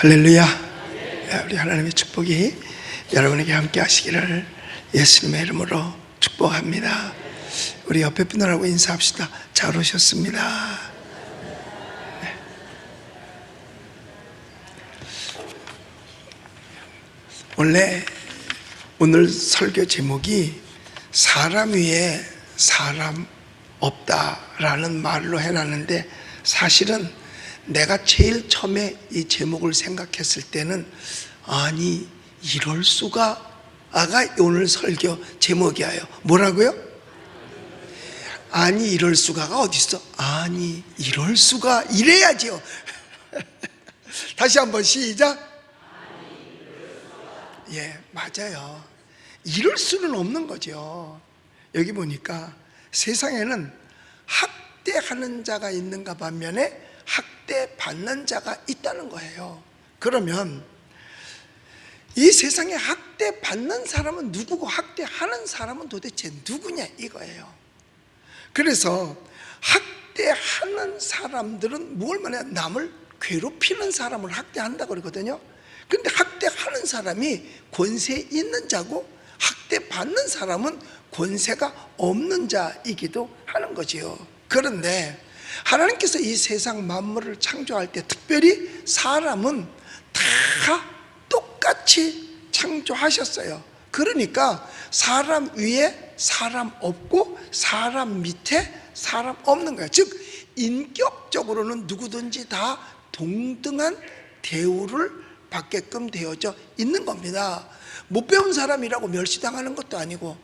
할렐루야. 우리 하나님의 축복이 여러분에게 함께 하시기를 예수님의 이름으로 축복합니다. 우리 옆에 분들하고 인사합시다. 잘 오셨습니다. 네. 원래 오늘 설교 제목이 사람 위에 사람 없다라는 말로 해놨는데, 사실은 내가 제일 처음에 이 제목을 생각했을 때는 아니 이럴 수가가 오늘 설교 제목이에요. 뭐라고요? 아니 이럴 수가가 어디 있어? 아니 이럴 수가, 이래야지요. 다시 한번 시작. 예, 맞아요. 이럴 수는 없는 거죠. 여기 보니까 세상에는 학대하는 자가 있는가 반면에 학대받는 자가 있다는 거예요. 그러면 이 세상에 학대받는 사람은 누구고 학대하는 사람은 도대체 누구냐 이거예요. 그래서 학대하는 사람들은 뭘 말해요? 남을 괴롭히는 사람을 학대한다고 그러거든요. 근데 학대하는 사람이 권세 있는 자고 학대받는 사람은 권세가 없는 자이기도 하는 거지요. 그런데 하나님께서 이 세상 만물을 창조할 때 특별히 사람은 다 똑같이 창조하셨어요. 그러니까 사람 위에 사람 없고 사람 밑에 사람 없는 거예요. 즉 인격적으로는 누구든지 다 동등한 대우를 받게끔 되어져 있는 겁니다. 못 배운 사람이라고 멸시당하는 것도 아니고,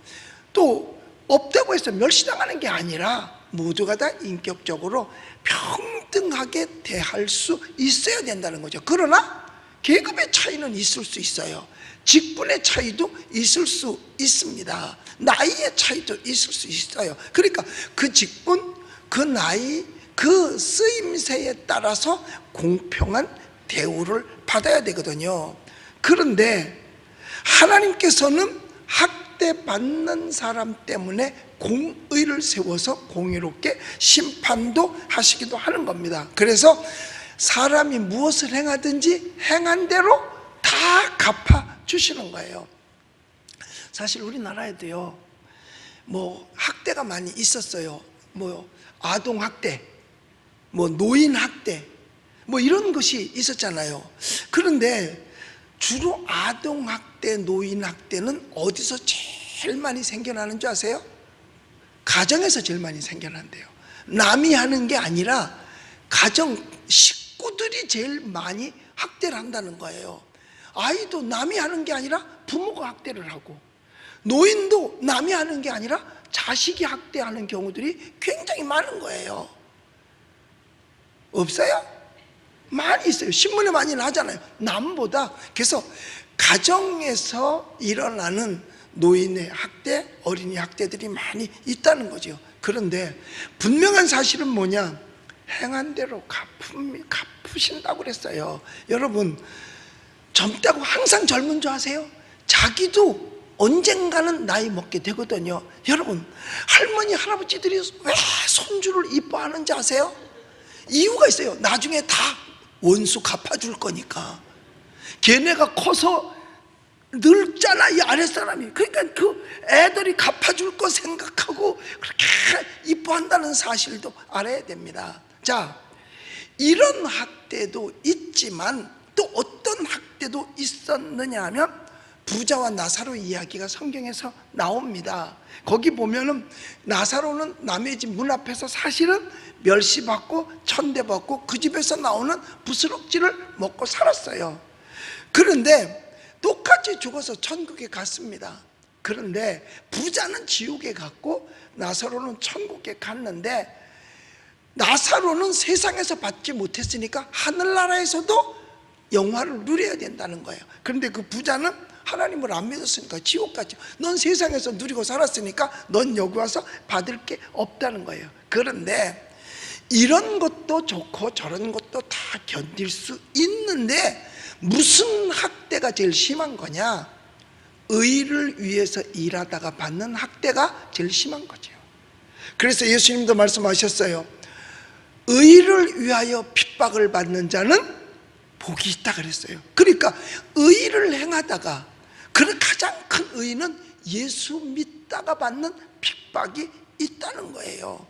또 없다고 해서 멸시당하는 게 아니라 모두가 다 인격적으로 평등하게 대할 수 있어야 된다는 거죠. 그러나 계급의 차이는 있을 수 있어요. 직분의 차이도 있을 수 있습니다. 나이의 차이도 있을 수 있어요. 그러니까 그 직분, 그 나이, 그 쓰임새에 따라서 공평한 대우를 받아야 되거든요. 그런데 하나님께서는 학대받는 사람 때문에 공의를 세워서 공의롭게 심판도 하시기도 하는 겁니다. 그래서 사람이 무엇을 행하든지 행한 대로 다 갚아주시는 거예요. 사실 우리나라에도요, 학대가 많이 있었어요. 아동학대, 노인학대, 이런 것이 있었잖아요. 그런데 주로 아동학대, 노인학대는 어디서 제일 많이 생겨나는 줄 아세요? 가정에서 제일 많이 생겨난대요. 남이 하는 게 아니라 가정 식구들이 제일 많이 학대를 한다는 거예요. 아이도 남이 하는 게 아니라 부모가 학대를 하고, 노인도 남이 하는 게 아니라 자식이 학대하는 경우들이 굉장히 많은 거예요. 없어요? 많이 있어요. 신문에 많이 나잖아요. 남보다. 그래서 가정에서 일어나는 노인의 학대, 어린이 학대들이 많이 있다는 거죠. 그런데 분명한 사실은 뭐냐? 행한 대로 갚으신다고 그랬어요. 여러분, 젊다고 항상 젊은 줄 아세요? 자기도 언젠가는 나이 먹게 되거든요. 여러분, 할머니, 할아버지들이 왜 손주를 이뻐하는지 아세요? 이유가 있어요. 나중에 다 원수 갚아줄 거니까. 걔네가 커서 늙잖아, 이 아랫사람이. 그러니까 그 애들이 갚아줄 거 생각하고 그렇게 이뻐한다는 사실도 알아야 됩니다. 자, 이런 학대도 있지만 또 어떤 학대도 있었느냐 하면 부자와 나사로 이야기가 성경에서 나옵니다. 거기 보면은 나사로는 남의 집 문 앞에서 사실은 멸시받고 천대받고 그 집에서 나오는 부스럭지를 먹고 살았어요. 그런데 똑같이 죽어서 천국에 갔습니다. 그런데 부자는 지옥에 갔고 나사로는 천국에 갔는데, 나사로는 세상에서 받지 못했으니까 하늘나라에서도 영화를 누려야 된다는 거예요. 그런데 그 부자는 하나님을 안 믿었으니까 지옥 갔죠. 넌 세상에서 누리고 살았으니까 넌 여기 와서 받을 게 없다는 거예요. 그런데 이런 것도 좋고 저런 것도 다 견딜 수 있는데 무슨 학대가 제일 심한 거냐? 의를 위해서 일하다가 받는 학대가 제일 심한 거죠. 그래서 예수님도 말씀하셨어요. 의를 위하여 핍박을 받는 자는 복이 있다 그랬어요. 그러니까 의를 행하다가, 그 가장 큰 의는 예수 믿다가 받는 핍박이 있다는 거예요.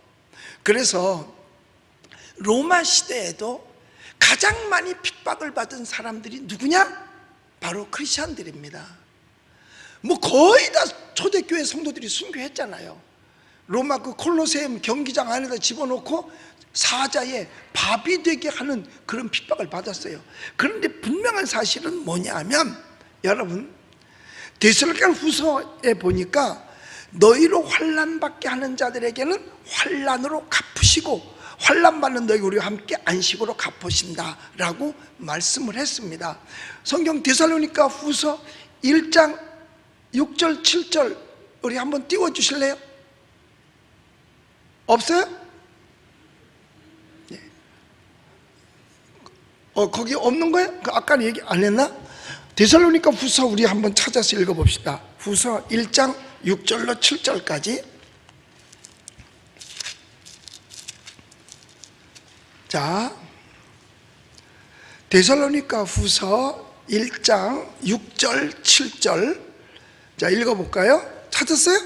그래서 로마 시대에도 가장 많이 핍박을 받은 사람들이 누구냐? 바로 크리스천들입니다. 뭐 거의 다 초대교회 성도들이 순교했잖아요. 로마 그 콜로세움 경기장 안에다 집어넣고 사자의 밥이 되게 하는 그런 핍박을 받았어요. 그런데 분명한 사실은 뭐냐 하면, 여러분, 데살로니가 후서에 보니까 너희로 환난받게 하는 자들에게는 환난으로 갚으시고 환난받는 너희 우리와 함께 안식으로 갚으신다 라고 말씀을 했습니다. 성경 데살로니가 후서 1장 6절 7절 우리 한번 띄워주실래요? 없어요? 네. 거기 없는 거예요? 아까 얘기 안 했나? 데살로니가 후서 우리 한번 찾아서 읽어봅시다. 후서 1장 6절로 7절까지. 자, 데살로니가 후서 1장 6절 7절. 자, 읽어볼까요? 찾았어요?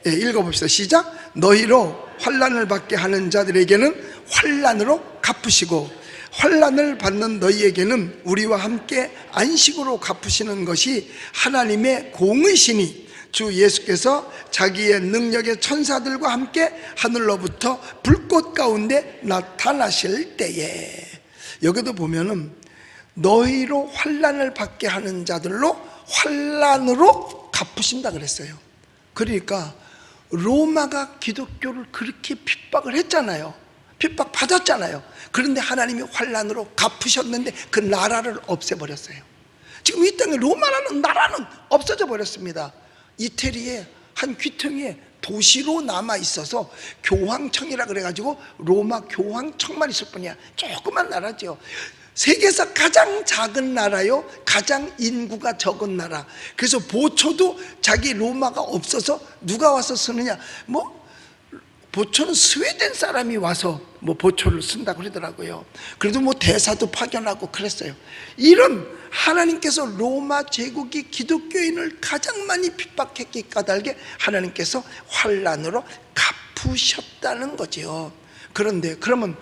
네, 읽어봅시다. 시작. 너희로 환난을 받게 하는 자들에게는 환난으로 갚으시고 환난을 받는 너희에게는 우리와 함께 안식으로 갚으시는 것이 하나님의 공의시니 주 예수께서 자기의 능력의 천사들과 함께 하늘로부터 불꽃 가운데 나타나실 때에, 여기도 보면은 너희로 환난을 받게 하는 자들로 환난으로 갚으신다 그랬어요. 그러니까 로마가 기독교를 그렇게 핍박을 했잖아요. 핍박 받았잖아요. 그런데 하나님이 환난으로 갚으셨는데 그 나라를 없애버렸어요. 지금 이 땅에 로마라는 나라는 없어져 버렸습니다. 이태리의 한 귀퉁이에 도시로 남아 있어서 교황청이라 그래가지고 로마 교황청만 있을 뿐이야. 조그만 나라죠. 세계에서 가장 작은 나라요, 가장 인구가 적은 나라. 그래서 보초도 자기 로마가 없어서 누가 와서 쓰느냐, 뭐 보초는 스웨덴 사람이 와서 뭐 보초를 쓴다고 그러더라고요. 그래도 뭐 대사도 파견하고 그랬어요. 이런 하나님께서 로마 제국이 기독교인을 가장 많이 핍박했기 까닭에 하나님께서 환난으로 갚으셨다는 거죠. 그런데 그러면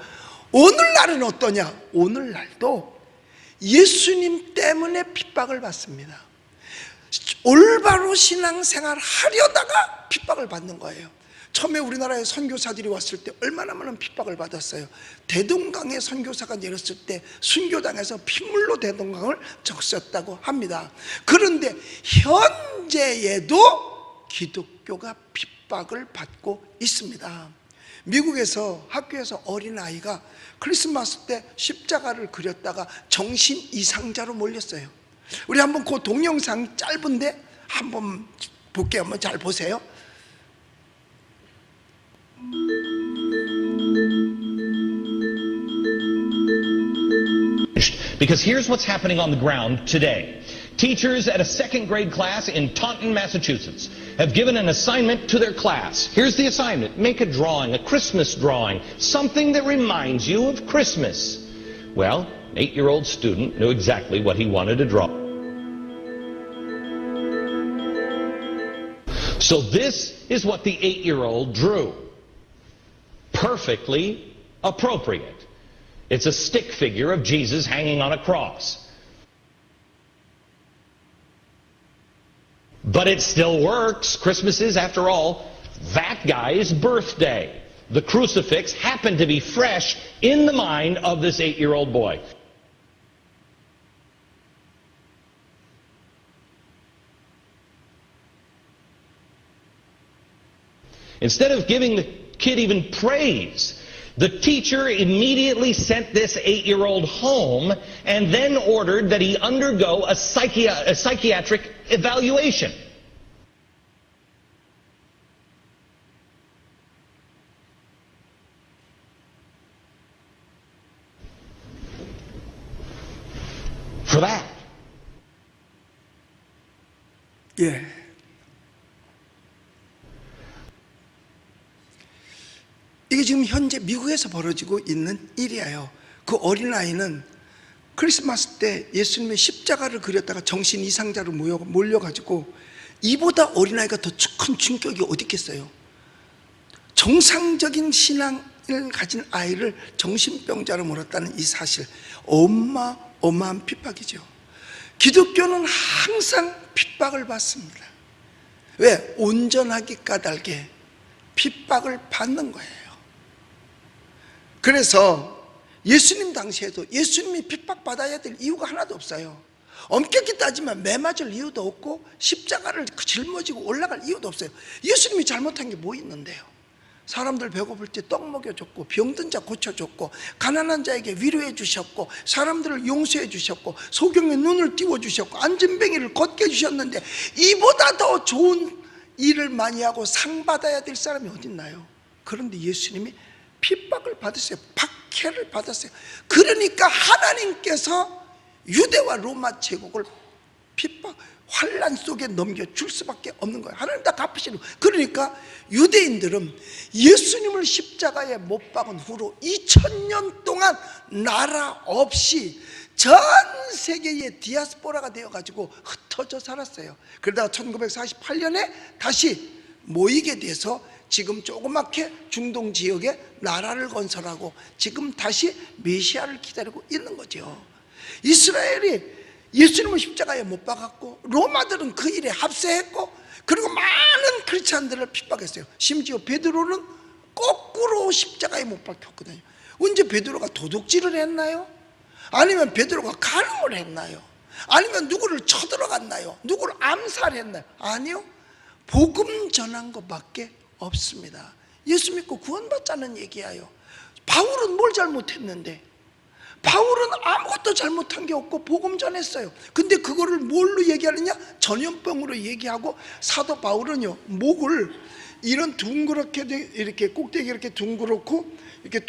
오늘날은 어떠냐? 오늘날도 예수님 때문에 핍박을 받습니다. 올바로 신앙생활 하려다가 핍박을 받는 거예요. 처음에 우리나라에 선교사들이 왔을 때 얼마나 많은 핍박을 받았어요. 대동강에 선교사가 내렸을 때 순교당해서 핏물로 대동강을 적셨다고 합니다. 그런데 현재에도 기독교가 핍박을 받고 있습니다. 미국에서 학교에서 어린아이가 크리스마스 때 십자가를 그렸다가 정신 이상자로 몰렸어요. 우리 한번 그 동영상 짧은데 한번 볼게요. 한번 잘 보세요. Because here's what's happening on the ground today. Teachers at a second grade class in Taunton, Massachusetts have given an assignment to their class. Here's the assignment. Make a drawing, a Christmas drawing, something that reminds you of Christmas. Well, an 8-year-old student knew exactly what he wanted to draw. So this is what the 8-year-old drew. Perfectly appropriate. It's a stick figure of Jesus hanging on a cross. But it still works. Christmas is, after all, that guy's birthday. The crucifix happened to be fresh in the mind of this 8-year-old boy. Instead of giving the kid even praise, the teacher immediately sent this 8-year-old home and then ordered that he undergo a psychiatric evaluation. For that. 예. 이게 지금 현재 미국에서 벌어지고 있는 일이에요. 그 어린아이는 크리스마스 때 예수님의 십자가를 그렸다가 정신 이상자로 몰려가지고 이보다 어린아이가 더 큰 충격이 어디 있겠어요? 정상적인 신앙을 가진 아이를 정신병자로 몰았다는 이 사실, 어마어마한 핍박이죠. 기독교는 항상 핍박을 받습니다. 왜? 온전하기 까닭에 핍박을 받는 거예요. 그래서 예수님 당시에도 예수님이 핍박받아야 될 이유가 하나도 없어요. 엄격히 따지면 매 맞을 이유도 없고 십자가를 짊어지고 올라갈 이유도 없어요. 예수님이 잘못한 게 뭐 있는데요? 사람들 배고플 때 떡 먹여줬고, 병든 자 고쳐줬고, 가난한 자에게 위로해 주셨고, 사람들을 용서해 주셨고, 소경의 눈을 띄워주셨고, 안진뱅이를 걷게 해주셨는데 이보다 더 좋은 일을 많이 하고 상 받아야 될 사람이 어딨나요? 그런데 예수님이 핍박을 받았어요. 박해를 받았어요. 그러니까 하나님께서 유대와 로마 제국을 핍박, 환란 속에 넘겨줄 수밖에 없는 거예요. 하나님 다 갚으시는 거예요. 그러니까 유대인들은 예수님을 십자가에 못 박은 후로 2000년 동안 나라 없이 전 세계의 디아스포라가 되어가지고 흩어져 살았어요. 그러다가 1948년에 다시 모이게 돼서 지금 조그맣게 중동 지역에 나라를 건설하고 지금 다시 메시아를 기다리고 있는 거죠. 이스라엘이 예수님을 십자가에 못 박았고, 로마들은 그 일에 합세했고, 그리고 많은 크리스찬들을 핍박했어요. 심지어 베드로는 거꾸로 십자가에 못 박혔거든요. 언제 베드로가 도둑질을 했나요? 아니면 베드로가 간음을 했나요? 아니면 누구를 쳐들어갔나요? 누구를 암살했나요? 아니요, 복음 전한 것밖에 없습니다. 예수 믿고 구원받자는 얘기예요. 바울은 뭘 잘못했는데? 바울은 아무것도 잘못한 게 없고 복음 전했어요. 근데 그거를 뭘로 얘기하느냐? 전염병으로 얘기하고, 사도 바울은요, 목을 이런 둥그렇게 이렇게 꼭대기 이렇게 둥그렇고 이렇게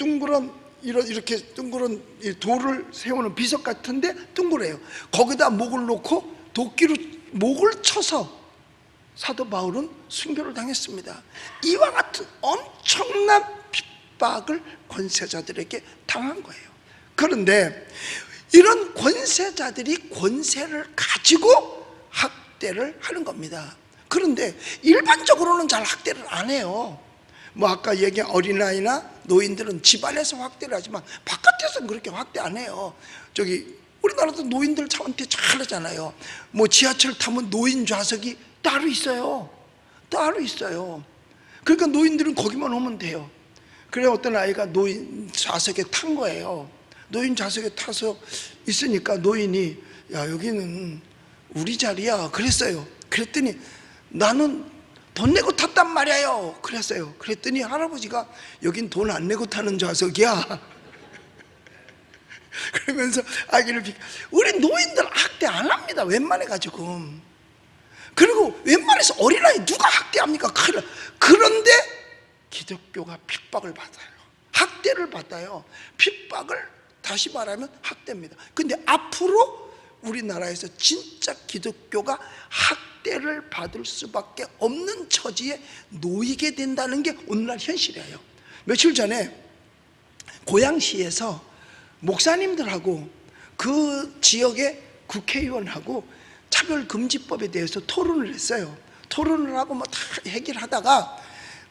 이렇게 둥그런 돌을 세우는 비석 같은데 둥그래요. 거기다 목을 놓고 도끼로 목을 쳐서 사도 바울은 순교를 당했습니다. 이와 같은 엄청난 핍박을 권세자들에게 당한 거예요. 그런데 이런 권세자들이 권세를 가지고 학대를 하는 겁니다. 그런데 일반적으로는 잘 학대를 안 해요. 뭐 아까 얘기한 어린아이나 노인들은 집안에서 확대를 하지만 바깥에서는 그렇게 확대 안 해요. 저기 우리나라도 노인들 차한테 잘하잖아요. 뭐 지하철 타면 노인 좌석이 따로 있어요. 따로 있어요. 그러니까 노인들은 거기만 오면 돼요. 그래 어떤 아이가 노인 좌석에 탄 거예요. 노인 좌석에 타서 있으니까 노인이 야 여기는 우리 자리야 그랬어요. 그랬더니 나는 돈 내고 탔단 말이에요 그랬어요. 그랬더니 할아버지가 여긴 돈 안 내고 타는 좌석이야 그러면서 아기를 우리 노인들 학대 안 합니다 웬만해가지고. 그리고 웬만해서 어린아이 누가 학대합니까? 그런데 기독교가 핍박을 받아요. 학대를 받아요. 핍박을 다시 말하면 학대입니다. 근데 앞으로 우리나라에서 진짜 기독교가 학대를 받을 수밖에 없는 처지에 놓이게 된다는 게 오늘날 현실이에요. 며칠 전에 고양시에서 목사님들하고 그 지역의 국회의원하고 차별금지법에 대해서 토론을 했어요. 토론을 하고 뭐 다 해결하다가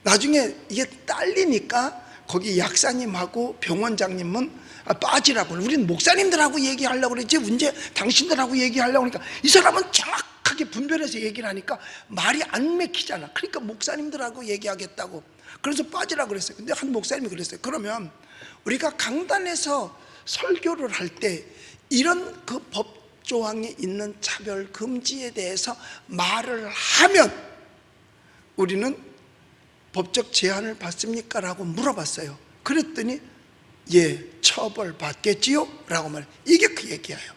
나중에 이게 딸리니까 거기 약사님하고 병원장님은 빠지라고, 우리는 목사님들하고 얘기하려고 그랬지 언제 당신들하고 얘기하려고 하니까 이 사람은 정확하게 분별해서 얘기를 하니까 말이 안 맥히잖아. 그러니까 목사님들하고 얘기하겠다고 그래서 빠지라고 그랬어요. 근데 한 목사님이 그랬어요. 그러면 우리가 강단에서 설교를 할 때 이런 그 법조항에 있는 차별 금지에 대해서 말을 하면 우리는 법적 제한을 받습니까? 라고 물어봤어요. 그랬더니 예, 처벌 받겠지요? 라고 말해요. 이게 그 얘기예요.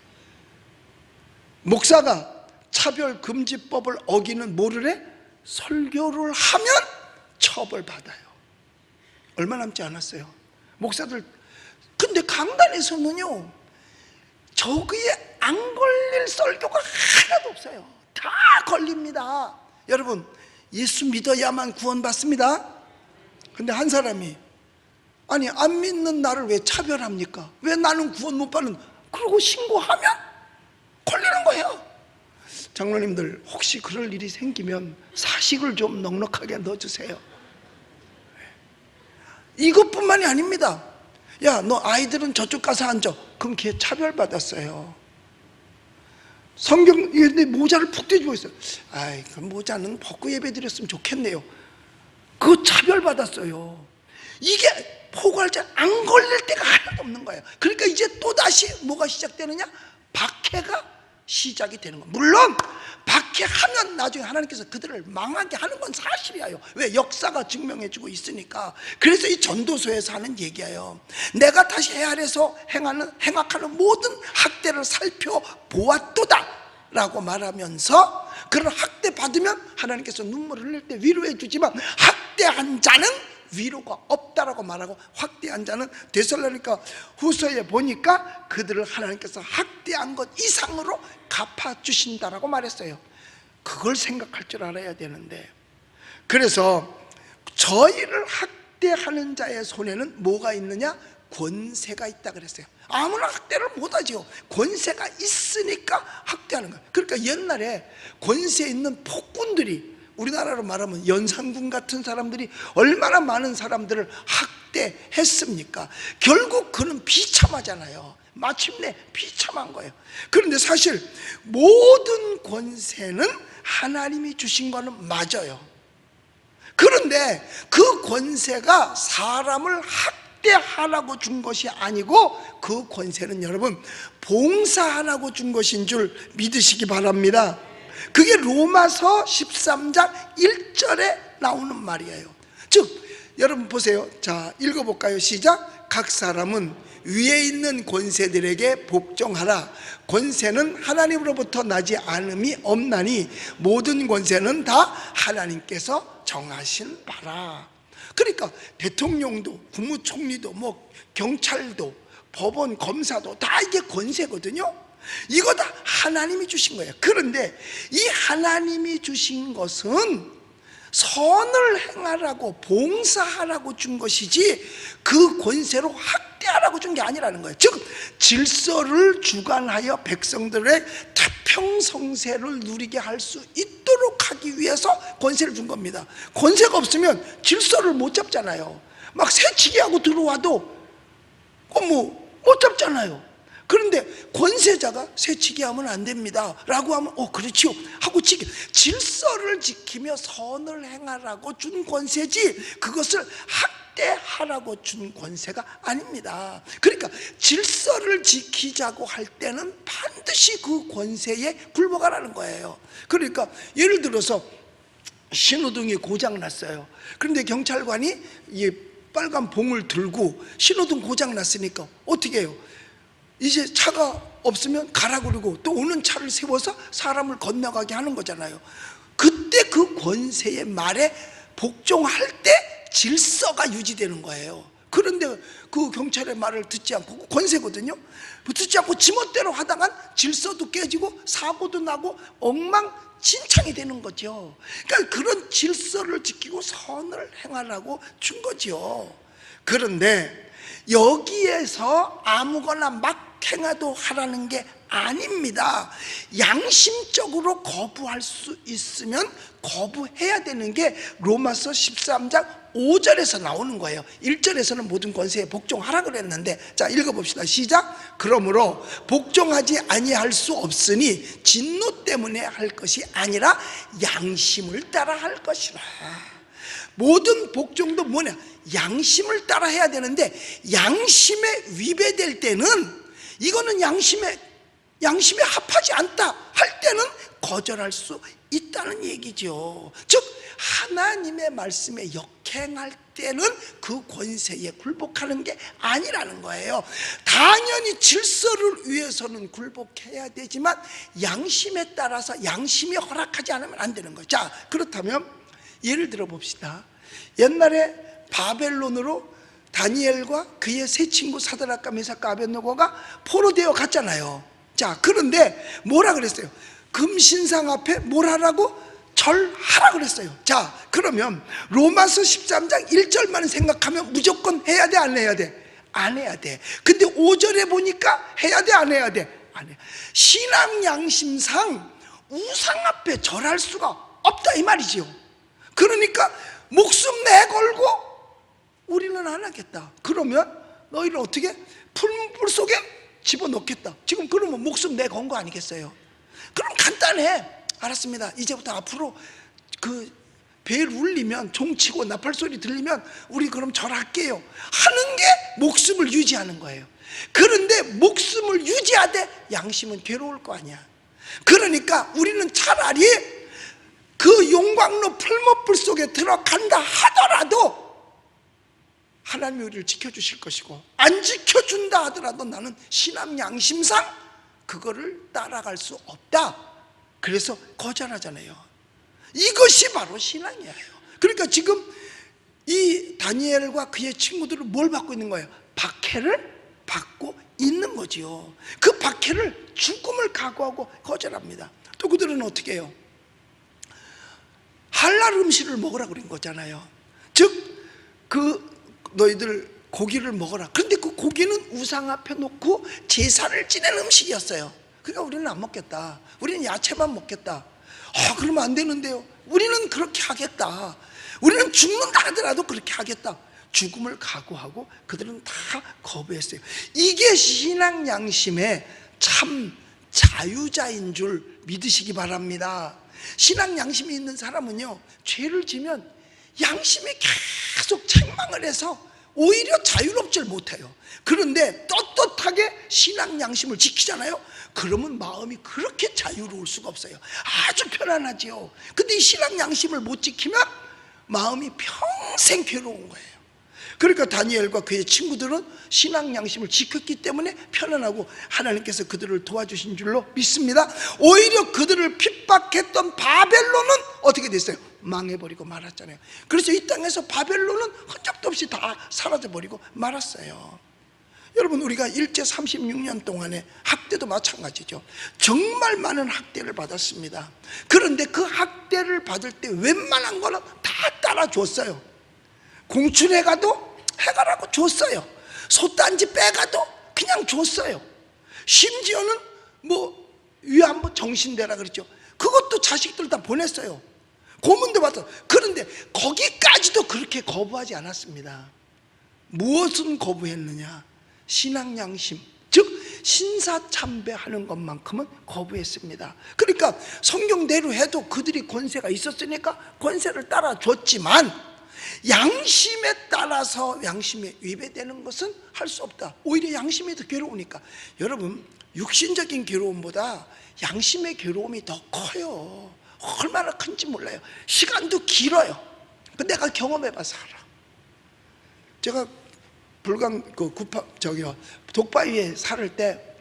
목사가 차별금지법을 어기는 뭐를 해? 설교를 하면 처벌받아요. 얼마 남지 않았어요. 목사들. 근데 강단에서는요 저기에 안 걸릴 설교가 하나도 없어요. 다 걸립니다. 여러분 예수 믿어야만 구원받습니다. 근데 한 사람이 아니 안 믿는 나를 왜 차별합니까? 왜 나는 구원 못 받는? 그러고 신고하면 걸리는 거예요. 장로님들 혹시 그럴 일이 생기면 사식을 좀 넉넉하게 넣어주세요. 이것뿐만이 아닙니다. 야, 너 아이들은 저쪽 가서 앉아. 그럼 걔 차별받았어요. 성경, 내 모자를 푹 뒤집어 있어요. 아이, 그 모자는 벗고 예배 드렸으면 좋겠네요. 그거 차별받았어요. 이게 포괄자 안 걸릴 때가 하나도 없는 거예요. 그러니까 이제 또다시 뭐가 시작되느냐? 박해가 시작이 되는 거예요. 물론 박해하면 나중에 하나님께서 그들을 망하게 하는 건 사실이에요. 왜? 역사가 증명해주고 있으니까. 그래서 이 전도서에서 하는 얘기예요. 내가 다시 헤아려서 행악하는 모든 학대를 살펴보았도다 라고 말하면서, 그런 학대 받으면 하나님께서 눈물을 흘릴 때 위로해 주지만 학대한 자는 위로가 없다라고 말하고, 학대한 자는 데살로니가 후서에 보니까 그들을 하나님께서 학대한 것 이상으로 갚아주신다라고 말했어요. 그걸 생각할 줄 알아야 되는데, 그래서 저희를 학대하는 자의 손에는 뭐가 있느냐? 권세가 있다 그랬어요. 아무나 학대를 못하죠. 권세가 있으니까 학대하는 거예요. 그러니까 옛날에 권세 있는 폭군들이, 우리나라로 말하면 연산군 같은 사람들이 얼마나 많은 사람들을 학대했습니까? 결국 그는 비참하잖아요. 마침내 비참한 거예요. 그런데 사실 모든 권세는 하나님이 주신 거는 맞아요. 그런데 그 권세가 사람을 학대하라고 준 것이 아니고, 그 권세는 여러분 봉사하라고 준 것인 줄 믿으시기 바랍니다. 그게 로마서 13장 1절에 나오는 말이에요. 즉 여러분 보세요. 자, 읽어볼까요? 시작. 각 사람은 위에 있는 권세들에게 복종하라. 권세는 하나님으로부터 나지 않음이 없나니 모든 권세는 다 하나님께서 정하신 바라. 그러니까 대통령도, 국무총리도, 경찰도, 법원, 검사도 다 이게 권세거든요. 이거 다 하나님이 주신 거예요. 그런데 이 하나님이 주신 것은 선을 행하라고, 봉사하라고 준 것이지 그 권세로 학대하라고 준 게 아니라는 거예요. 즉 질서를 주관하여 백성들의 태평성세를 누리게 할 수 있도록 하기 위해서 권세를 준 겁니다. 권세가 없으면 질서를 못 잡잖아요. 막 새치기하고 들어와도 못 잡잖아요. 그런데 권세자가 새치기 하면 안 됩니다 라고 하면 그렇지요 하고 질서를 지키며 선을 행하라고 준 권세지, 그것을 학대하라고 준 권세가 아닙니다. 그러니까 질서를 지키자고 할 때는 반드시 그 권세에 굴복하라는 거예요. 그러니까 예를 들어서 신호등이 고장 났어요. 그런데 경찰관이 이 빨간 봉을 들고 신호등 고장 났으니까 어떻게 해요? 이제 차가 없으면 가라 그러고 또 오는 차를 세워서 사람을 건너가게 하는 거잖아요. 그때 그 권세의 말에 복종할 때 질서가 유지되는 거예요. 그런데 그 경찰의 말을 듣지 않고, 권세거든요. 듣지 않고 지멋대로 하다간 질서도 깨지고 사고도 나고 엉망진창이 되는 거죠. 그러니까 그런 질서를 지키고 선을 행하라고 준 거죠. 그런데 여기에서 아무거나 막 행해도 하라는 게 아닙니다. 양심적으로 거부할 수 있으면 거부해야 되는 게 로마서 13장 5절에서 나오는 거예요. 1절에서는 모든 권세에 복종하라 그랬는데, 자 읽어봅시다. 시작. 그러므로 복종하지 아니할 수 없으니 진노 때문에 할 것이 아니라 양심을 따라 할 것이라. 모든 복종도 뭐냐? 양심을 따라 해야 되는데, 양심에 위배될 때는, 이거는 양심에 합하지 않다 할 때는 거절할 수 있다는 얘기죠. 즉 하나님의 말씀에 역행할 때는 그 권세에 굴복하는 게 아니라는 거예요. 당연히 질서를 위해서는 굴복해야 되지만 양심에 따라서, 양심이 허락하지 않으면 안 되는 거죠. 자, 그렇다면 예를 들어 봅시다. 옛날에 바벨론으로 다니엘과 그의 세 친구 사드락과 메삭과 아벳느고가 포로되어 갔잖아요. 자, 그런데 뭐라 그랬어요? 금신상 앞에 뭘 하라고? 절하라 그랬어요. 자, 그러면 로마서 13장 1절만 생각하면 무조건 해야 돼, 안 해야 돼? 안 해야 돼. 근데 5절에 보니까 해야 돼, 안 해야 돼? 안 해. 신앙 양심상 우상 앞에 절할 수가 없다 이 말이지요. 그러니까 목숨 내걸고 우리는 안 하겠다. 그러면 너희를 어떻게? 풀물 속에 집어넣겠다. 지금 그러면 목숨 내건 거 아니겠어요? 그럼 간단해. 알았습니다. 이제부터 앞으로 그 벨 울리면, 종치고 나팔 소리 들리면 우리 그럼 절할게요 하는 게 목숨을 유지하는 거예요. 그런데 목숨을 유지하되 양심은 괴로울 거 아니야. 그러니까 우리는 차라리 그 용광로 풀무불 속에 들어간다 하더라도 하나님이 우리를 지켜주실 것이고, 안 지켜준다 하더라도 나는 신앙 양심상 그거를 따라갈 수 없다. 그래서 거절하잖아요. 이것이 바로 신앙이에요. 그러니까 지금 이 다니엘과 그의 친구들은 뭘 받고 있는 거예요? 박해를 받고 있는 거지요. 그 박해를, 죽음을 각오하고 거절합니다. 또 그들은 어떻게 해요? 할랄 음식을 먹으라 그런 거잖아요. 즉 너희들 고기를 먹어라. 그런데 그 고기는 우상 앞에 놓고 제사를 지낸 음식이었어요. 그러니까 우리는 안 먹겠다. 우리는 야채만 먹겠다. 그러면 안 되는데요. 우리는 그렇게 하겠다. 우리는 죽는다 하더라도 그렇게 하겠다. 죽음을 각오하고 그들은 다 거부했어요. 이게 신앙 양심의 참 자유자인 줄 믿으시기 바랍니다. 신앙 양심이 있는 사람은요, 죄를 지면 양심이 계속 책망을 해서 오히려 자유롭질 못해요. 그런데 떳떳하게 신앙 양심을 지키잖아요. 그러면 마음이 그렇게 자유로울 수가 없어요. 아주 편안하지요. 근데 이 신앙 양심을 못 지키면 마음이 평생 괴로운 거예요. 그러니까 다니엘과 그의 친구들은 신앙 양심을 지켰기 때문에 편안하고 하나님께서 그들을 도와주신 줄로 믿습니다. 오히려 그들을 핍박했던 바벨론은 어떻게 됐어요? 망해버리고 말았잖아요. 그래서 이 땅에서 바벨론은 흔적도 없이 다 사라져버리고 말았어요. 여러분, 우리가 일제 36년 동안에 학대도 마찬가지죠. 정말 많은 학대를 받았습니다. 그런데 그 학대를 받을 때 웬만한 거는 다 따라줬어요. 공춘회 가도 해가라고 줬어요. 솥단지 빼가도 그냥 줬어요. 심지어는 위안부 정신대라 그랬죠. 그것도 자식들 다 보냈어요. 고문도 받았어요. 그런데 거기까지도 그렇게 거부하지 않았습니다. 무엇은 거부했느냐? 신앙 양심, 즉 신사참배하는 것만큼은 거부했습니다. 그러니까 성경대로 해도 그들이 권세가 있었으니까 권세를 따라줬지만 양심에 따라서 양심에 위배되는 것은 할 수 없다. 오히려 양심이 더 괴로우니까. 여러분, 육신적인 괴로움보다 양심의 괴로움이 더 커요. 얼마나 큰지 몰라요. 시간도 길어요. 내가 경험해봐서 알아. 제가 독바위에 살을 때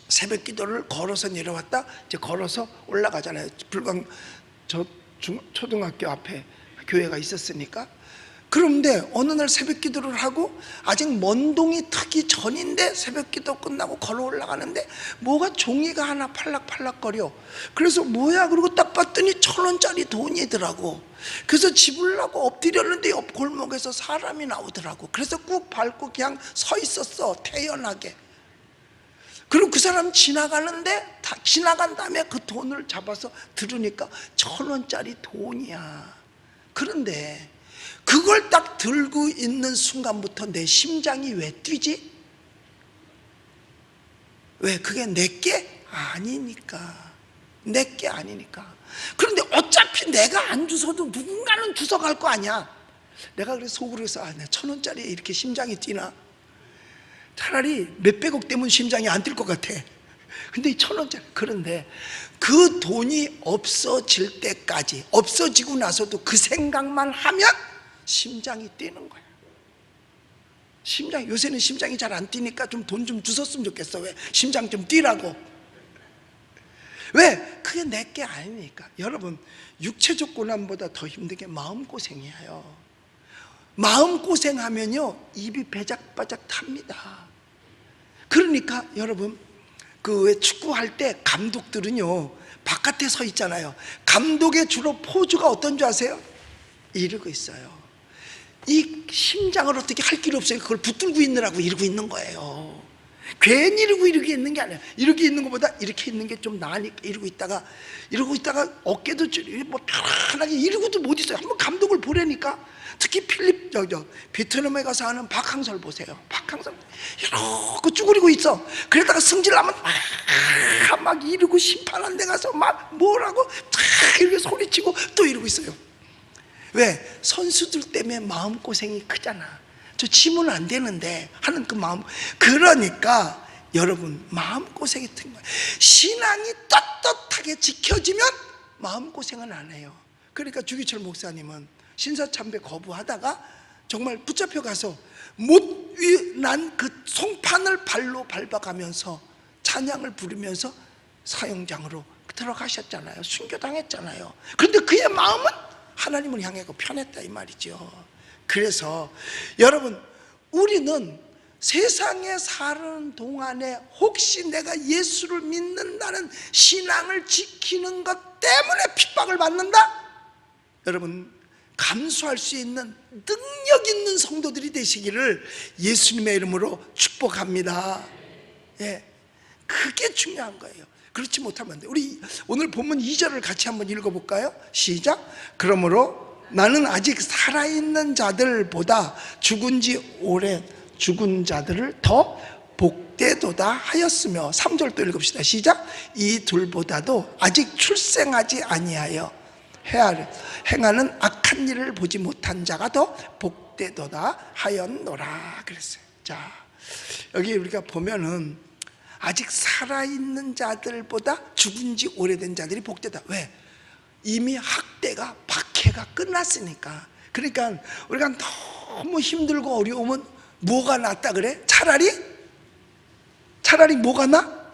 새벽 기도를 걸어서 내려왔다 이제 걸어서 올라가잖아요. 초등학교 앞에 교회가 있었으니까. 그런데 어느 날 새벽 기도를 하고 아직 먼동이 트기 전인데 새벽 기도 끝나고 걸어 올라가는데 뭐가 종이가 하나 팔락팔락거려. 그래서 뭐야 그러고 딱 봤더니 1,000원짜리 돈이더라고. 그래서 집으려고 엎드렸는데 옆 골목에서 사람이 나오더라고. 그래서 꾹 밟고 그냥 서 있었어, 태연하게. 그리고 그 사람 지나가는데 지나간 다음에 그 돈을 잡아서 들으니까 1,000원짜리 돈이야. 그런데 그걸 딱 들고 있는 순간부터 내 심장이 왜 뛰지? 왜? 그게 내게 아니니까. 내게 아니니까. 그런데 어차피 내가 안 주워도 누군가는 주워갈 거 아니야. 내가 그래서 속으로 해서 내가 1,000원짜리에 이렇게 심장이 뛰나? 차라리 몇백억 되면 심장이 안 뛸 것 같아. 근데 이 1,000원짜리. 그런데 그 돈이 없어질 때까지, 없어지고 나서도 그 생각만 하면 심장이 뛰는 거야. 요새는 심장이 잘 안 뛰니까 좀 돈 좀 주웠으면 좋겠어. 왜? 심장 좀 뛰라고. 왜? 그게 내게 아니니까. 여러분, 육체적 고난보다 더 힘든 게 마음고생이에요. 마음고생하면요 입이 배작바작 탑니다. 그러니까 여러분, 왜 축구할 때 감독들은요 바깥에 서 있잖아요. 감독의 주로 포즈가 어떤 줄 아세요? 이러고 있어요. 이 심장을 어떻게 할 길이 없어요. 그걸 붙들고 있느라고 이러고 있는 거예요. 괜히 이러고 있는 게 아니야. 이렇게 있는 것보다 이렇게 있는 게 좀 나으니까 이러고 있다가 어깨도 뭐 편안하게 이러고도 못 있어요. 한번 감독을 보라니까. 특히 베트남에 가서 하는 박항설 보세요. 박항설 이러고 쭈그리고 있어. 그러다가 승질나면 막 이러고 심판한 데 가서 막 뭐라고 이렇게 소리치고 또 이러고 있어요. 왜? 선수들 때문에 마음고생이 크잖아. 저 지면 안 되는데 하는 그 마음. 그러니까 여러분, 마음고생이 큰 거예요. 신앙이 떳떳하게 지켜지면 마음고생은 안 해요. 그러니까 주기철 목사님은 신사참배 거부하다가 정말 붙잡혀 가서 난 그 송판을 발로 밟아가면서 찬양을 부르면서 사형장으로 들어가셨잖아요. 순교당했잖아요. 그런데 그의 마음은 하나님을 향하고 편했다 이 말이죠. 그래서 여러분, 우리는 세상에 사는 동안에 혹시 내가 예수를 믿는다는 신앙을 지키는 것 때문에 핍박을 받는다? 여러분, 감수할 수 있는 능력 있는 성도들이 되시기를 예수님의 이름으로 축복합니다. 예, 그게 중요한 거예요. 그렇지 못하면 안 돼요. 우리 오늘 본문 2절을 같이 한번 읽어볼까요? 시작. 그러므로 나는 아직 살아있는 자들보다 죽은 지 오래 죽은 자들을 더 복되도다 하였으며, 3절도 읽읍시다. 시작. 이 둘보다도 아직 출생하지 아니하여 행하는 악한 일을 보지 못한 자가 더 복되도다 하였노라 그랬어요. 자, 여기 우리가 보면은 아직 살아있는 자들보다 죽은 지 오래된 자들이 복되다. 왜? 이미 학대가 박해가 끝났으니까. 그러니까 우리가 너무 힘들고 어려우면 뭐가 낫다 그래? 차라리 뭐가 나?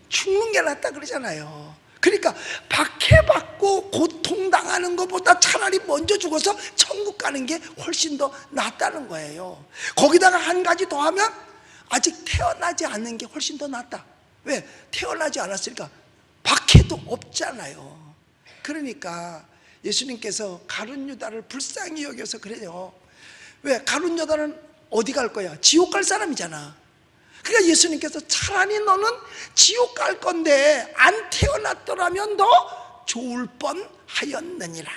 죽는 게 낫다 그러잖아요. 그러니까 박해받고 고통당하는 것보다 차라리 먼저 죽어서 천국 가는 게 훨씬 더 낫다는 거예요. 거기다가 한 가지 더 하면 아직 태어나지 않는 게 훨씬 더 낫다. 왜? 태어나지 않았으니까 박해도 없잖아요. 그러니까 예수님께서 가룟 유다를 불쌍히 여겨서 그래요. 왜? 가룟 유다는 어디 갈 거야? 지옥 갈 사람이잖아. 그러니까 예수님께서 차라리 너는 지옥 갈 건데 안 태어났더라면 더 좋을 뻔하였느니라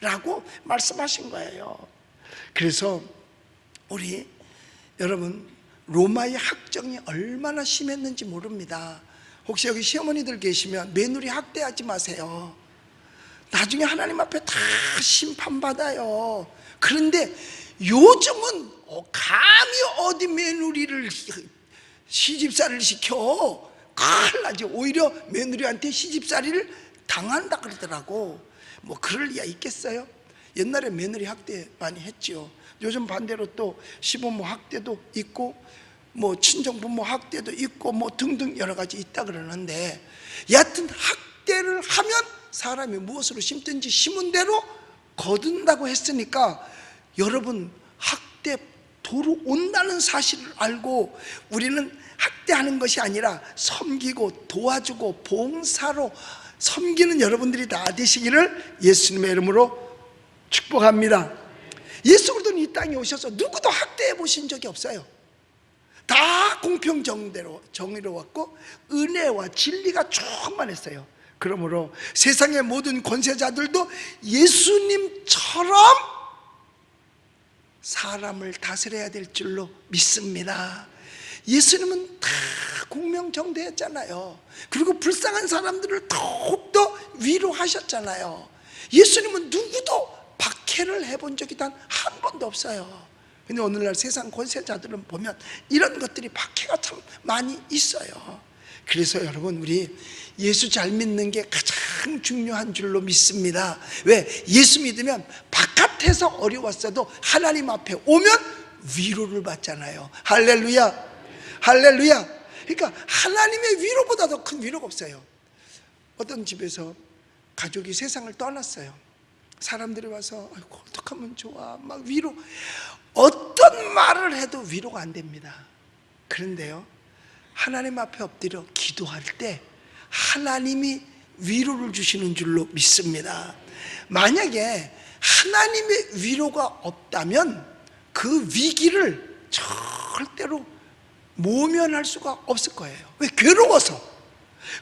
라고 말씀하신 거예요. 그래서 우리 여러분, 로마의 학정이 얼마나 심했는지 모릅니다. 혹시 여기 시어머니들 계시면 며느리 학대하지 마세요. 나중에 하나님 앞에 다 심판받아요. 그런데 요즘은 감히 어디 며느리를 시집살이를 시켜? 큰일 나지. 오히려 며느리한테 시집살이를 당한다 그러더라고. 뭐 그럴 리가 있겠어요? 옛날에 며느리 학대 많이 했지요. 요즘 반대로 또 시부모 학대도 있고 뭐 친정부모 학대도 있고 뭐 등등 여러 가지 있다 그러는데, 여하튼 학대를 하면 사람이 무엇으로 심든지 심은 대로 거둔다고 했으니까 여러분, 학대 도로 온다는 사실을 알고 우리는 학대하는 것이 아니라 섬기고 도와주고 봉사로 섬기는 여러분들이 다 되시기를 예수님의 이름으로 축복합니다. 예수 그리스도는 이 땅에 오셔서 누구도 학대해 보신 적이 없어요. 다 공평정의로웠고 은혜와 진리가 충만했어요. 그러므로 세상의 모든 권세자들도 예수님처럼 사람을 다스려야 될 줄로 믿습니다. 예수님은 다 공명정대했잖아요. 그리고 불쌍한 사람들을 더욱더 위로하셨잖아요. 예수님은 누구도 박해를 해본 적이 단 한 번도 없어요. 근데 오늘날 세상 권세자들은 보면 이런 것들이 박해가 참 많이 있어요. 그래서 여러분, 우리 예수 잘 믿는 게 가장 중요한 줄로 믿습니다. 왜? 예수 믿으면 바깥에서 어려웠어도 하나님 앞에 오면 위로를 받잖아요. 할렐루야, 할렐루야. 그러니까 하나님의 위로보다 더 큰 위로가 없어요. 어떤 집에서 가족이 세상을 떠났어요. 사람들이 와서 아이고 어떡하면 좋아 막 위로, 어떤 말을 해도 위로가 안 됩니다. 그런데요, 하나님 앞에 엎드려 기도할 때 하나님이 위로를 주시는 줄로 믿습니다. 만약에 하나님의 위로가 없다면 그 위기를 절대로 모면할 수가 없을 거예요. 왜? 괴로워서.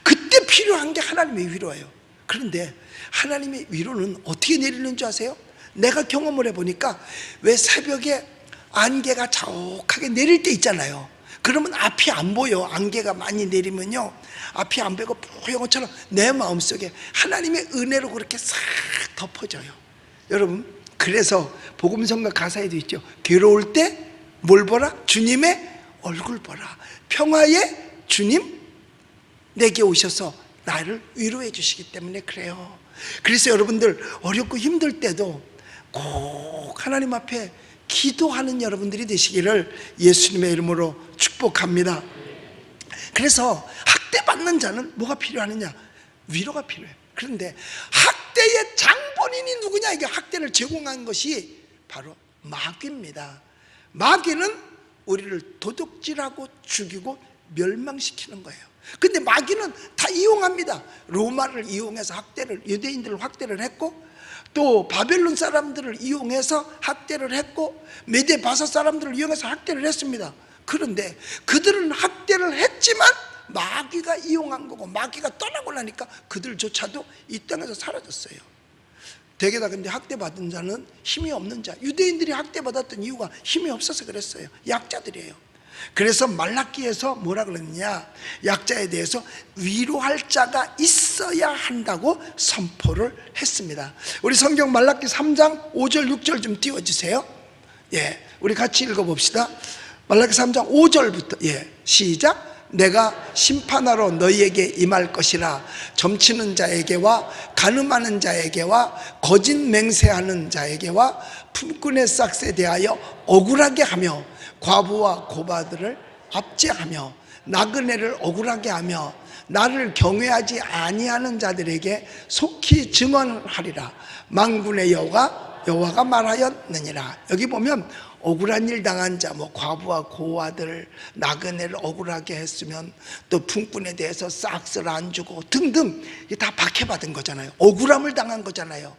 그때 필요한 게 하나님의 위로예요. 그런데 하나님의 위로는 어떻게 내리는 줄 아세요? 내가 경험을 해보니까 왜 새벽에 안개가 자욱하게 내릴 때 있잖아요. 그러면 앞이 안 보여. 안개가 많이 내리면요, 앞이 안 보이고 뿌연 것처럼 내 마음속에 하나님의 은혜로 그렇게 싹 덮어져요. 여러분, 그래서 복음성가 가사에도 있죠. 괴로울 때 뭘 보라? 주님의 얼굴 보라. 평화의 주님 내게 오셔서 나를 위로해 주시기 때문에 그래요. 그래서 여러분들 어렵고 힘들 때도 꼭 하나님 앞에 기도하는 여러분들이 되시기를 예수님의 이름으로 축복합니다. 그래서 학대받는 자는 뭐가 필요하느냐? 위로가 필요해요. 그런데 학대의 장본인이 누구냐? 이게 학대를 제공한 것이 바로 마귀입니다. 마귀는 우리를 도둑질하고 죽이고 멸망시키는 거예요. 근데 마귀는 다 이용합니다. 로마를 이용해서 학대를, 유대인들을 학대를 했고, 또 바벨론 사람들을 이용해서 학대를 했고, 메데 바사 사람들을 이용해서 학대를 했습니다. 그런데 그들은 학대를 했지만 마귀가 이용한 거고, 마귀가 떠나고 나니까 그들조차도 이 땅에서 사라졌어요. 대개다 근데 학대받은 자는 힘이 없는 자, 유대인들이 학대받았던 이유가 힘이 없어서 그랬어요. 약자들이에요. 그래서 말라기에서 뭐라 그랬느냐? 약자에 대해서 위로할 자가 있어야 한다고 선포를 했습니다. 우리 성경 말라기 3장 5절 6절 좀 띄워주세요. 예, 우리 같이 읽어봅시다. 말라기 3장 5절부터, 예, 시작. 내가 심판하러 너희에게 임할 것이라. 점치는 자에게와 간음하는 자에게와 거짓 맹세하는 자에게와 품꾼의 싹스에 대하여 억울하게 하며, 과부와 고바들을 압제하며, 나그네를 억울하게 하며, 나를 경외하지 아니하는 자들에게 속히 증언하리라. 만군의 여호와가 말하였느니라. 여기 보면 억울한 일 당한 자, 뭐 과부와 고아들, 나그네를 억울하게 했으면, 또 품꾼에 대해서 싹스를 안 주고 등등, 이게 다 박해받은 거잖아요. 억울함을 당한 거잖아요.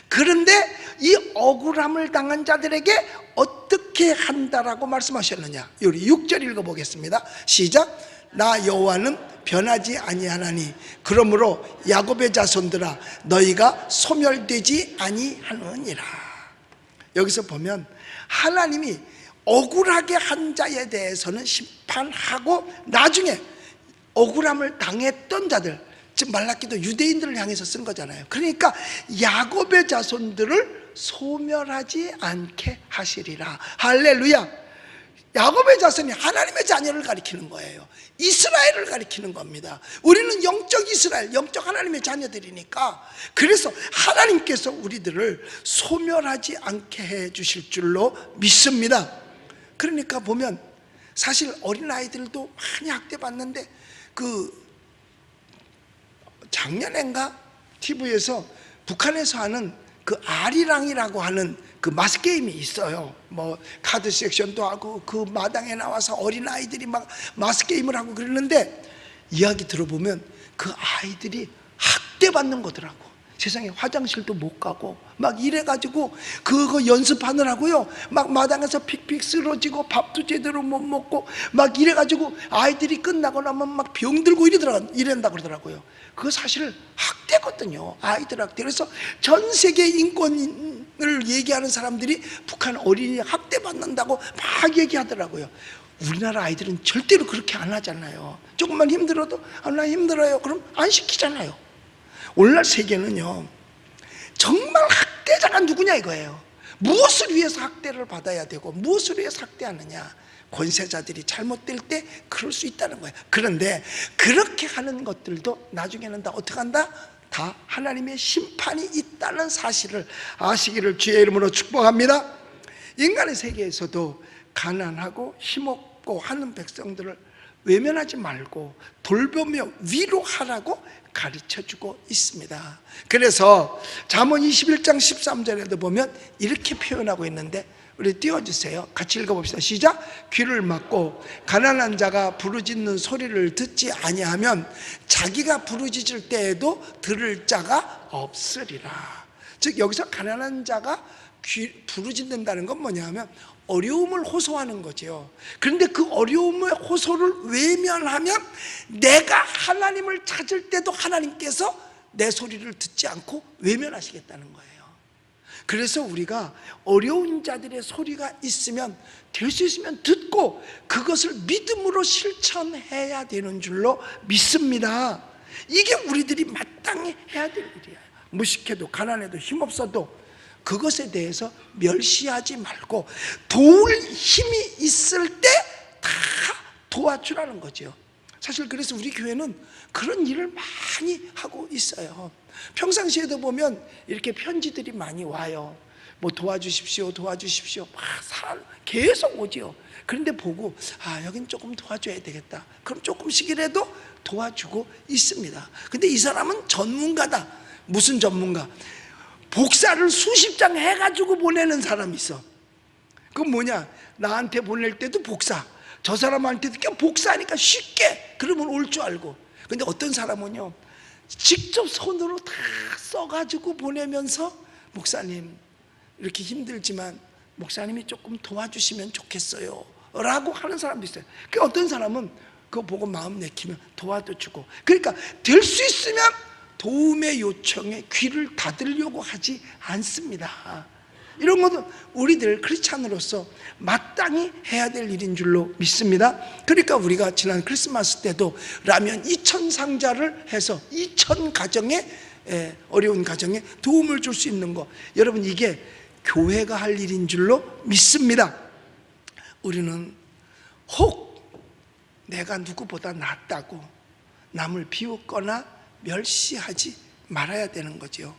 그런데 이 억울함을 당한 자들에게 어떻게 한다라고 말씀하셨느냐? 우리 6절 읽어보겠습니다. 시작. 나 여호와는 변하지 아니하나니 그러므로 야곱의 자손들아 너희가 소멸되지 아니하느니라. 여기서 보면 하나님이 억울하게 한 자에 대해서는 심판하고, 나중에 억울함을 당했던 자들, 즉 말라기도 유대인들을 향해서 쓴 거잖아요. 그러니까 야곱의 자손들을 소멸하지 않게 하시리라. 할렐루야. 야곱의 자손이 하나님의 자녀를 가리키는 거예요. 이스라엘을 가리키는 겁니다. 우리는 영적 이스라엘, 영적 하나님의 자녀들이니까, 그래서 하나님께서 우리들을 소멸하지 않게 해 주실 줄로 믿습니다. 그러니까 보면 사실 어린아이들도 많이 학대받는데, 작년엔가 TV에서 북한에서 하는 그 아리랑이라고 하는 그 마스게임이 있어요. 뭐 카드 섹션도 하고 그 마당에 나와서 어린아이들이 막 마스게임을 하고 그러는데, 이야기 들어보면 그 아이들이 학대받는 거더라고. 세상에 화장실도 못 가고 막 이래가지고 그거 연습하느라고요, 막 마당에서 픽픽 쓰러지고 밥도 제대로 못 먹고 막 이래가지고 아이들이 끝나고 나면 막 병들고 이런다 그러더라고요. 그거 사실 학대거든요. 아이들 학대. 그래서 전 세계 인권을 얘기하는 사람들이 북한 어린이 학대받는다고 막 얘기하더라고요. 우리나라 아이들은 절대로 그렇게 안 하잖아요. 조금만 힘들어도 나 힘들어요, 그럼 안 시키잖아요. 오늘날 세계는요, 정말 학대자가 누구냐 이거예요. 무엇을 위해서 학대를 받아야 되고 무엇을 위해서 학대하느냐. 권세자들이 잘못될 때 그럴 수 있다는 거예요. 그런데 그렇게 하는 것들도 나중에는 다 어떻게 한다? 다 하나님의 심판이 있다는 사실을 아시기를 주의 이름으로 축복합니다. 인간의 세계에서도 가난하고 힘없고 하는 백성들을 외면하지 말고 돌보며 위로하라고 가르쳐주고 있습니다. 그래서 잠언 21장 13절에도 보면 이렇게 표현하고 있는데, 우리 띄워주세요. 같이 읽어봅시다. 시작. 귀를 막고 가난한 자가 부르짖는 소리를 듣지 아니하면 자기가 부르짖을 때에도 들을 자가 없으리라. 즉 여기서 가난한 자가 부르짖는다는 건 뭐냐면 어려움을 호소하는 거죠. 그런데 그 어려움의 호소를 외면하면 내가 하나님을 찾을 때도 하나님께서 내 소리를 듣지 않고 외면하시겠다는 거예요. 그래서 우리가 어려운 자들의 소리가 있으면 될 수 있으면 듣고 그것을 믿음으로 실천해야 되는 줄로 믿습니다. 이게 우리들이 마땅히 해야 될 일이에요. 무식해도 가난해도 힘없어도 그것에 대해서 멸시하지 말고 도울 힘이 있을 때 다 도와주라는 거죠. 사실 그래서 우리 교회는 그런 일을 많이 하고 있어요. 평상시에도 보면 이렇게 편지들이 많이 와요. 뭐 도와주십시오, 도와주십시오. 막 계속 오지요. 그런데 보고 여긴 조금 도와줘야 되겠다. 그럼 조금씩이라도 도와주고 있습니다. 근데 이 사람은 전문가다. 무슨 전문가? 복사를 수십 장 해가지고 보내는 사람이 있어. 그건 뭐냐? 나한테 보낼 때도 복사, 저 사람한테도 그냥 복사하니까 쉽게 그러면 올 줄 알고. 근데 어떤 사람은요 직접 손으로 다 써가지고 보내면서 목사님 이렇게 힘들지만 목사님이 조금 도와주시면 좋겠어요 라고 하는 사람도 있어요. 그 어떤 사람은 그거 보고 마음 내키면 도와도 주고. 그러니까 될 수 있으면 도움의 요청에 귀를 닫으려고 하지 않습니다. 이런 것은 우리들 크리스찬으로서 마땅히 해야 될 일인 줄로 믿습니다. 그러니까 우리가 지난 크리스마스 때도 라면 2000상자를 해서 2000가정에 어려운 가정에 도움을 줄 수 있는 거, 여러분 이게 교회가 할 일인 줄로 믿습니다. 우리는 혹 내가 누구보다 낫다고 남을 비웃거나 멸시하지 말아야 되는 거죠.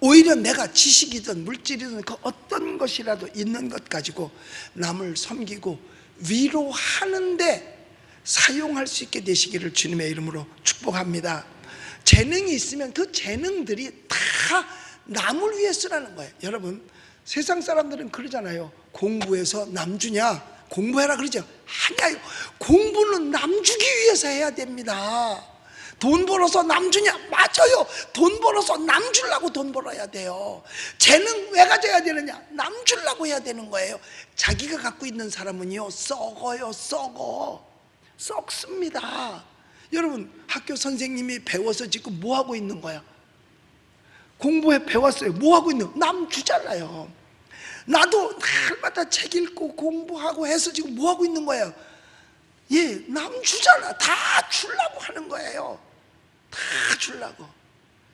오히려 내가 지식이든 물질이든 그 어떤 것이라도 있는 것 가지고 남을 섬기고 위로하는데 사용할 수 있게 되시기를 주님의 이름으로 축복합니다. 재능이 있으면 그 재능들이 다 남을 위해 쓰라는 거예요. 여러분 세상 사람들은 그러잖아요. 공부해서 남 주냐? 공부해라 그러죠. 아니요, 공부는 남 주기 위해서 해야 됩니다. 돈 벌어서 남 주냐? 맞아요. 돈 벌어서 남 주려고 돈 벌어야 돼요. 재능 왜 가져야 되느냐? 남 주려고 해야 되는 거예요. 자기가 갖고 있는 사람은요 썩어요. 썩습니다. 여러분 학교 선생님이 배워서 지금 뭐 하고 있는 거야? 공부해 배웠어요. 뭐 하고 있는 거야? 남 주잖아요. 나도 날마다 책 읽고 공부하고 해서 지금 뭐 하고 있는 거예요? 남 주잖아. 다 주려고 하는 거예요. 다 주려고.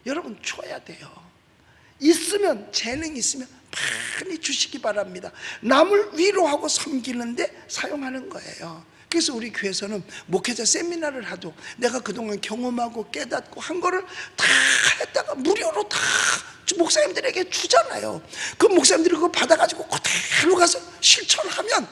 여러분 줘야 돼요. 있으면 재능이 있으면 많이 주시기 바랍니다. 남을 위로하고 섬기는데 사용하는 거예요. 그래서 우리 교회에서는 목회자 세미나를 하도 내가 그동안 경험하고 깨닫고 한 거를 다 했다가 무료로 다 목사님들에게 주잖아요. 그 목사님들이 그거 받아가지고 그대로 가서 실천하면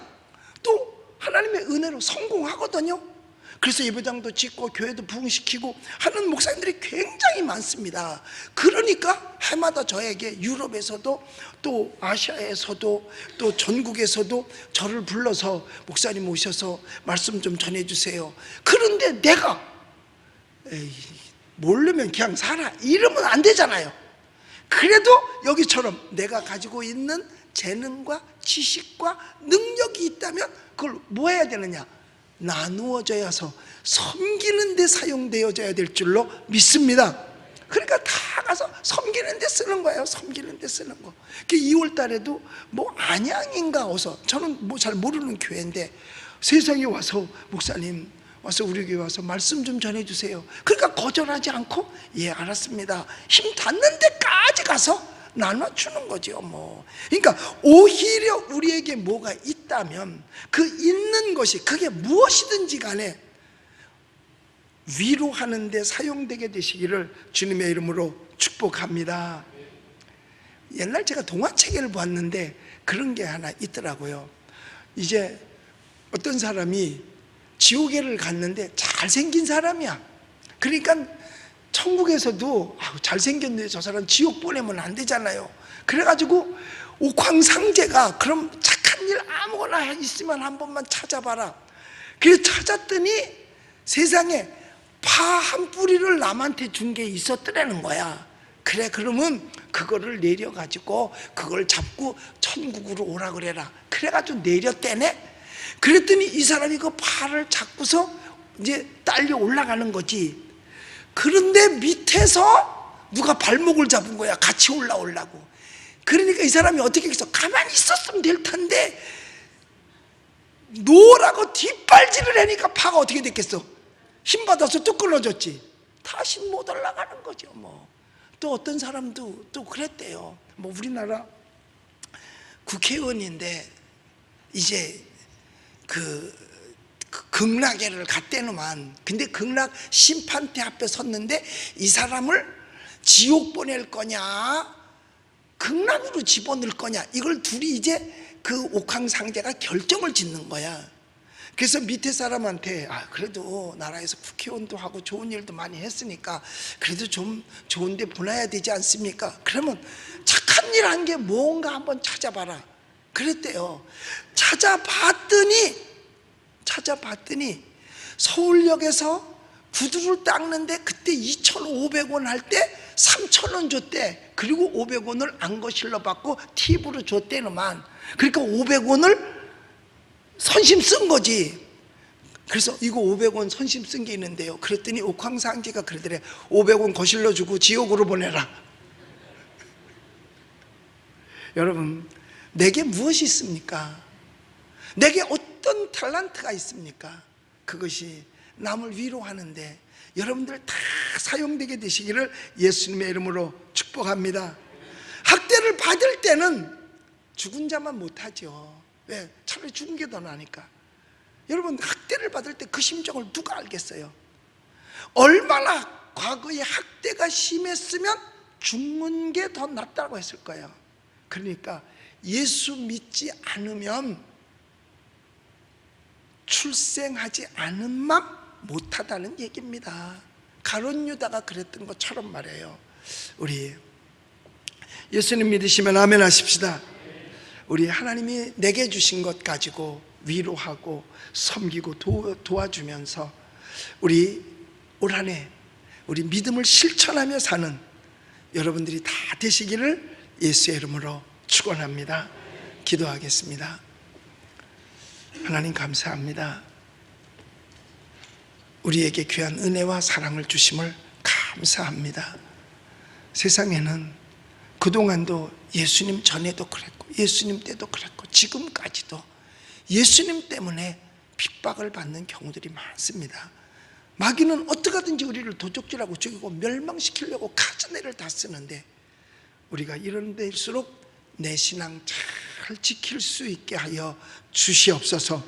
또 하나님의 은혜로 성공하거든요. 그래서 예배당도 짓고 교회도 부흥시키고 하는 목사님들이 굉장히 많습니다. 그러니까 해마다 저에게 유럽에서도 또 아시아에서도 또 전국에서도 저를 불러서 목사님 오셔서 말씀 좀 전해주세요. 그런데 내가 모르면 그냥 살아 이러면 안 되잖아요. 그래도 여기처럼 내가 가지고 있는 재능과 지식과 능력이 있다면 그걸 뭐 해야 되느냐? 나누어져서 섬기는 데 사용되어져야 될 줄로 믿습니다. 그러니까 다 가서 섬기는 데 쓰는 거예요. 섬기는 데 쓰는 거. 2월 달에도 뭐 안양인가 어서, 저는 뭐 잘 모르는 교회인데 세상에 와서 목사님 와서 우리 교회 와서 말씀 좀 전해주세요. 그러니까 거절하지 않고 알았습니다. 힘 닿는 데까지 가서 나눠주는 거죠. 뭐. 그러니까 오히려 우리에게 뭐가 있다면 그 있는 것이 그게 무엇이든지 간에 위로하는 데 사용되게 되시기를 주님의 이름으로 축복합니다. 옛날 제가 동화책을 봤는데 그런 게 하나 있더라고요. 이제 어떤 사람이 지옥에를 갔는데 잘생긴 사람이야. 그러니까 천국에서도 잘생겼는데 저 사람 지옥 보내면 안 되잖아요. 그래가지고 옥황상제가 그럼 착한 일 아무거나 있으면 한 번만 찾아봐라. 그래서 찾았더니 세상에 파 한 뿌리를 남한테 준 게 있었더라는 거야. 그래, 그러면 그거를 내려가지고 그걸 잡고 천국으로 오라 그래라. 그래가지고 내렸대네. 그랬더니 이 사람이 그 팔을 잡고서 이제 딸려 올라가는 거지. 그런데 밑에서 누가 발목을 잡은 거야. 같이 올라오려고. 그러니까 이 사람이 어떻게 했어? 가만히 있었으면 될 텐데 놓으라고 뒷발질을 하니까 파가 어떻게 됐겠어? 힘받아서 또 끊어졌지. 다시 못 올라가는 거죠. 뭐 또 어떤 사람도 또 그랬대요. 뭐 우리나라 국회의원인데 이제 그 극락회를 갔대는만. 근데 극락 심판대 앞에 섰는데 이 사람을 지옥 보낼 거냐 극락으로 집어넣을 거냐, 이걸 둘이 이제 그 옥황상제가 결정을 짓는 거야. 그래서 밑에 사람한테 그래도 나라에서 국회의원도 하고 좋은 일도 많이 했으니까 그래도 좀 좋은 데 보내야 되지 않습니까? 그러면 착한 일 한 게 뭔가 한번 찾아봐라 그랬대요. 찾아봤더니 서울역에서 구두를 닦는데 그때 2,500원 할 때 3,000원 줬대. 그리고 500원을 안 거실러 받고 팁으로 줬대는만. 그러니까 500원을 선심 쓴 거지. 그래서 이거 500원 선심 쓴 게 있는데요. 그랬더니 옥황상제가 그러더래. 500원 거실러 주고 지옥으로 보내라. 여러분, 내게 무엇이 있습니까? 내게 어떤 탤런트가 있습니까? 그것이 남을 위로하는데 여러분들 다 사용되게 되시기를 예수님의 이름으로 축복합니다. 학대를 받을 때는 죽은 자만 못하죠. 왜? 차라리 죽은 게 더 나으니까. 여러분, 학대를 받을 때 그 심정을 누가 알겠어요? 얼마나 과거에 학대가 심했으면 죽는 게 더 낫다고 했을 거예요. 그러니까 예수 믿지 않으면 출생하지 않은 맘 못하다는 얘기입니다. 가룟 유다가 그랬던 것처럼 말이에요. 우리 예수님 믿으시면 아멘 하십시다. 우리 하나님이 내게 주신 것 가지고 위로하고 섬기고 도와주면서 우리 올 한 해 우리 믿음을 실천하며 사는 여러분들이 다 되시기를 예수의 이름으로 축원합니다. 기도하겠습니다. 하나님 감사합니다. 우리에게 귀한 은혜와 사랑을 주심을 감사합니다. 세상에는 그동안도 예수님 전에도 그랬고 예수님 때도 그랬고 지금까지도 예수님 때문에 핍박을 받는 경우들이 많습니다. 마귀는 어떻게든지 우리를 도적질하고 죽이고 멸망시키려고 가짜내를 다 쓰는데 우리가 이런 데일수록 내 신앙 잘 지킬 수 있게 하여 주시옵소서.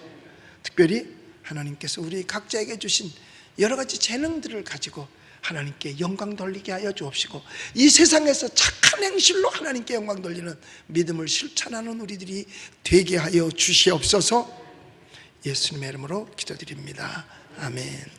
특별히 하나님께서 우리 각자에게 주신 여러 가지 재능들을 가지고 하나님께 영광 돌리게 하여 주옵시고 이 세상에서 착한 행실로 하나님께 영광 돌리는 믿음을 실천하는 우리들이 되게 하여 주시옵소서. 예수님의 이름으로 기도드립니다. 아멘.